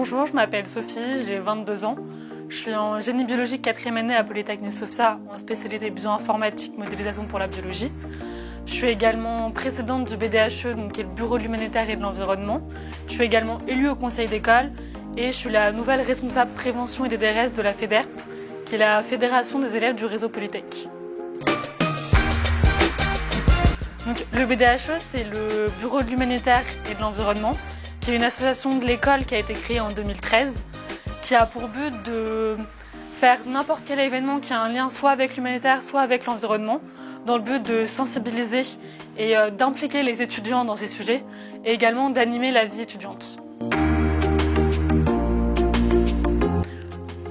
Bonjour, je m'appelle Sophie, j'ai 22 ans. Je suis en génie biologique 4e année à Polytechnique Sofia en spécialité bioinformatique, modélisation pour la biologie. Je suis également présidente du BDHE, donc qui est le Bureau de l'humanitaire et de l'environnement. Je suis également élue au conseil d'école et je suis la nouvelle responsable prévention et des DRS de la FEDERP, qui est la Fédération des élèves du réseau Polytech. Donc, le BDHE, c'est le Bureau de l'humanitaire et de l'environnement, qui est une association de l'école qui a été créée en 2013, qui a pour but de faire n'importe quel événement qui a un lien soit avec l'humanitaire, soit avec l'environnement, dans le but de sensibiliser et d'impliquer les étudiants dans ces sujets, et également d'animer la vie étudiante.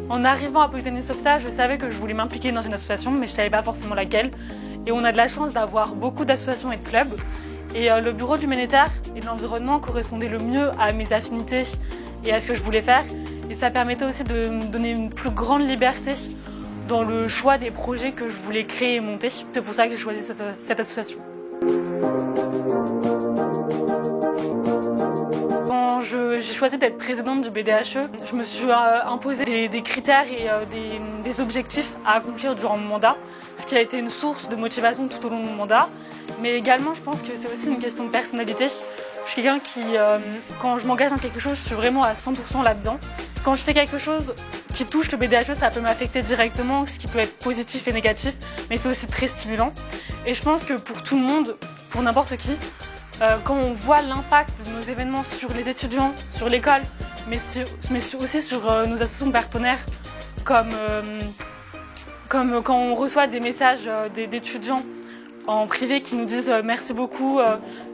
En arrivant à Polytechnique Sofia, je savais que je voulais m'impliquer dans une association, mais je ne savais pas forcément laquelle. Et on a de la chance d'avoir beaucoup d'associations et de clubs. Et le bureau de l'humanitaire et de l'environnement correspondait le mieux à mes affinités et à ce que je voulais faire. Et ça permettait aussi de me donner une plus grande liberté dans le choix des projets que je voulais créer et monter. C'est pour ça que j'ai choisi cette association. Quand j'ai choisi d'être présidente du BDHE, je me suis imposé des critères et des objectifs à accomplir durant mon mandat, ce qui a été une source de motivation tout au long de mon mandat. Mais également, je pense que c'est aussi une question de personnalité. Je suis quelqu'un qui, quand je m'engage dans quelque chose, je suis vraiment à 100% là-dedans. Quand je fais quelque chose qui touche le BDHE, ça peut m'affecter directement, ce qui peut être positif et négatif, mais c'est aussi très stimulant. Et je pense que pour tout le monde, pour n'importe qui, quand on voit l'impact de nos événements sur les étudiants, sur l'école, mais aussi sur nos associations partenaires, comme quand on reçoit des messages d'étudiants en privé qui nous disent merci beaucoup,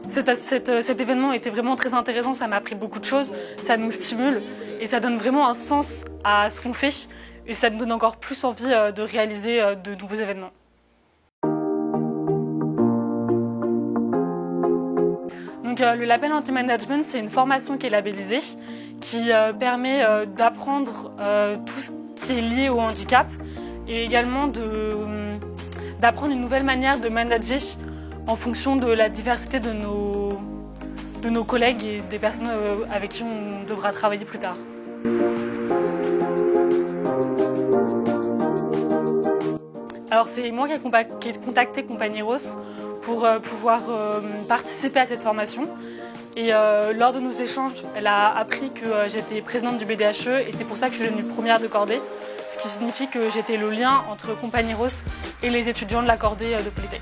cet événement était vraiment très intéressant, ça m'a appris beaucoup de choses, ça nous stimule et ça donne vraiment un sens à ce qu'on fait et ça nous donne encore plus envie de réaliser de nouveaux événements. Donc, le label anti-management, c'est une formation qui est labellisée, qui permet d'apprendre tout ce qui est lié au handicap et également d'apprendre une nouvelle manière de manager en fonction de la diversité de nos collègues et des personnes avec qui on devra travailler plus tard. Alors c'est moi qui ai contacté Compagnie Rose pour pouvoir participer à cette formation. Et lors de nos échanges, elle a appris que j'étais présidente du BDHE et c'est pour ça que je suis devenue première de cordée, ce qui signifie que j'étais le lien entre Compagnie Rose et les étudiants de la cordée de Polytech.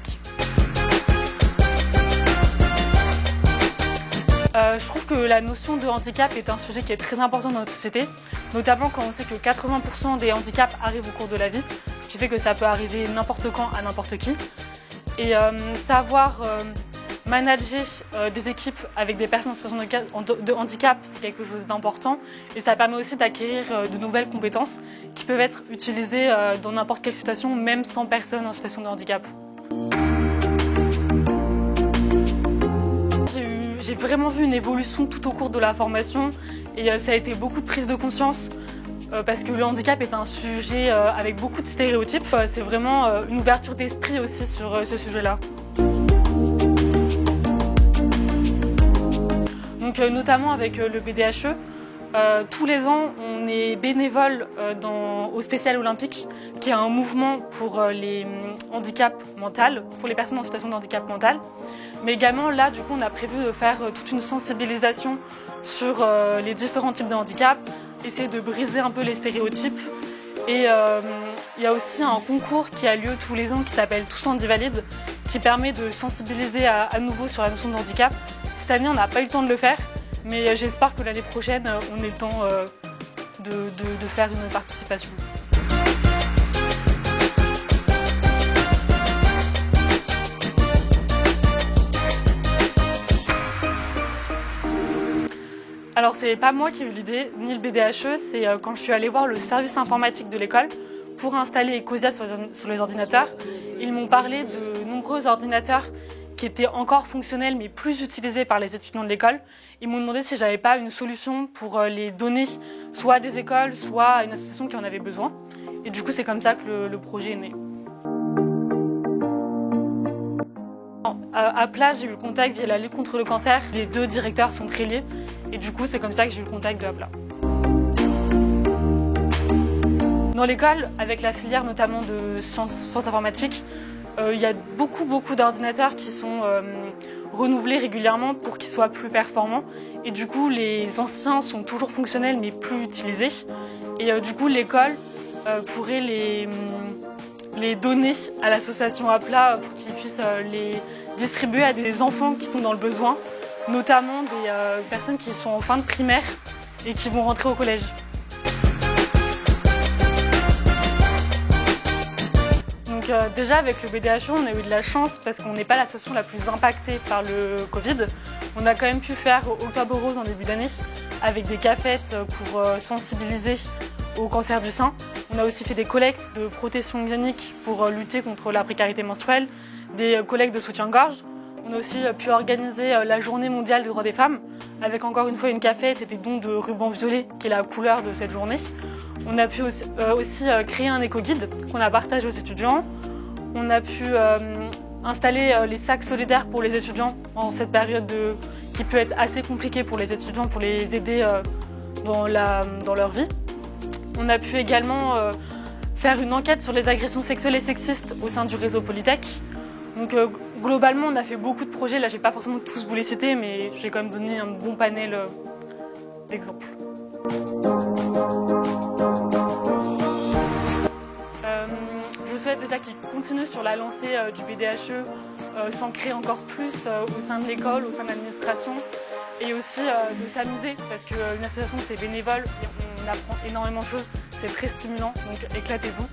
Je trouve que la notion de handicap est un sujet qui est très important dans notre société, notamment quand on sait que 80% des handicaps arrivent au cours de la vie, ce qui fait que ça peut arriver n'importe quand à n'importe qui. Et savoir manager des équipes avec des personnes en situation de handicap, c'est quelque chose d'important et ça permet aussi d'acquérir de nouvelles compétences qui peuvent être utilisées dans n'importe quelle situation, même sans personne en situation de handicap. J'ai vraiment vu une évolution tout au cours de la formation et ça a été beaucoup de prise de conscience parce que le handicap est un sujet avec beaucoup de stéréotypes. C'est vraiment une ouverture d'esprit aussi sur ce sujet-là. Donc, notamment avec le BDHE, tous les ans, on est bénévole au Spécial Olympique, qui est un mouvement pour les handicaps mentaux, pour les personnes en situation de handicap mental. Mais également, là, du coup, on a prévu de faire toute une sensibilisation sur les différents types de handicap, essayer de briser un peu les stéréotypes. Et il y a aussi un concours qui a lieu tous les ans qui s'appelle Tous Handivalides, qui permet de sensibiliser à nouveau sur la notion de handicap. Cette année, on n'a pas eu le temps de le faire, mais j'espère que l'année prochaine, on ait le temps de faire une participation. Alors, c'est pas moi qui ai eu l'idée, ni le BDHE, c'est quand je suis allée voir le service informatique de l'école pour installer Ecosia sur les ordinateurs. Ils m'ont parlé de nombreux ordinateurs qui étaient encore fonctionnels mais plus utilisés par les étudiants de l'école. Ils m'ont demandé si j'avais pas une solution pour les donner soit à des écoles, soit à une association qui en avait besoin. Et du coup, c'est comme ça que le projet est né. À Plat, j'ai eu le contact via la lutte contre le cancer. Les deux directeurs sont très liés et du coup, c'est comme ça que j'ai eu le contact de Plat. Dans l'école, avec la filière notamment de sciences informatiques, il y a beaucoup d'ordinateurs qui sont renouvelés régulièrement pour qu'ils soient plus performants. Et du coup, les anciens sont toujours fonctionnels mais plus utilisés. Et du coup, l'école pourrait les donner à l'association Apla pour qu'ils puissent les distribuer à des enfants qui sont dans le besoin, notamment des personnes qui sont en fin de primaire et qui vont rentrer au collège. Donc déjà avec le BDHE, on a eu de la chance parce qu'on n'est pas l'association la plus impactée par le Covid. On a quand même pu faire Octobre Rose en début d'année avec des cafettes pour sensibiliser au cancer du sein. On a aussi fait des collectes de protection hygiénique pour lutter contre la précarité menstruelle, des collectes de soutien-gorge. On a aussi pu organiser la journée mondiale des droits des femmes avec encore une fois une cafette et des dons de ruban violet qui est la couleur de cette journée. On a pu aussi créer un éco-guide qu'on a partagé aux étudiants. On a pu installer les sacs solidaires pour les étudiants en cette période qui peut être assez compliquée pour les étudiants pour les aider dans leur vie. On a pu également faire une enquête sur les agressions sexuelles et sexistes au sein du réseau Polytech. Donc globalement, on a fait beaucoup de projets. Là, je ne vais pas forcément tous vous les citer, mais j'ai quand même donné un bon panel d'exemples. Je souhaite déjà qu'ils continuent sur la lancée du BDHE, s'ancrer encore plus au sein de l'école, au sein de l'administration, et aussi de s'amuser, parce qu'une association c'est bénévole, et on apprend énormément de choses, c'est très stimulant, donc éclatez-vous.